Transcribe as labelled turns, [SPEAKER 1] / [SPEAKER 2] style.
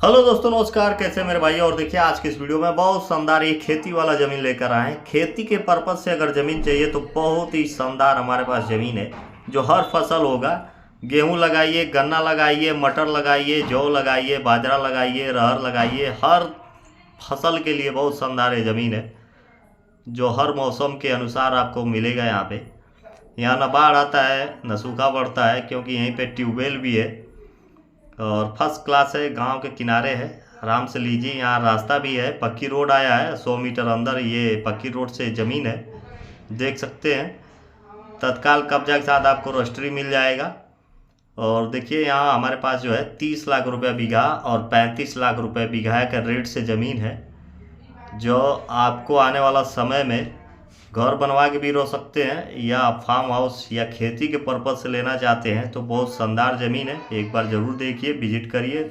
[SPEAKER 1] Hello दोस्तों, नमस्कार। कैसे मेरे भाई। और देखिए आज की इस वीडियो में बहुत शानदार ये खेती वाला ज़मीन लेकर आए हैं। खेती के पर्पज़ से अगर ज़मीन चाहिए तो बहुत ही शानदार हमारे पास ज़मीन है जो हर फसल होगा। गेहूं लगाइए, गन्ना लगाइए, मटर लगाइए, जौ लगाइए, बाजरा लगाइए, अरहर लगाइए, हर फसल के लिए बहुत शानदार ये ज़मीन है जो हर मौसम के अनुसार आपको मिलेगा। यहाँ ना बाढ़ आता है न सूखा पड़ता है, क्योंकि यहीं पे ट्यूबवेल भी है और फर्स्ट क्लास है। गांव के किनारे है, आराम से लीजिए। यहाँ रास्ता भी है, पक्की रोड आया है। 100 मीटर अंदर ये पक्की रोड से ज़मीन है, देख सकते हैं। तत्काल कब्जा के साथ आपको रजिस्ट्री मिल जाएगा। और देखिए यहाँ हमारे पास जो है 30 लाख रुपए बीघा और 35 लाख रुपए बीघा का रेट से ज़मीन है, जो आपको आने वाला समय में घर बनवा के भी रह सकते हैं, या फार्म हाउस या खेती के पर्पज़ से लेना चाहते हैं तो बहुत शानदार ज़मीन है। एक बार ज़रूर देखिए, विजिट करिए।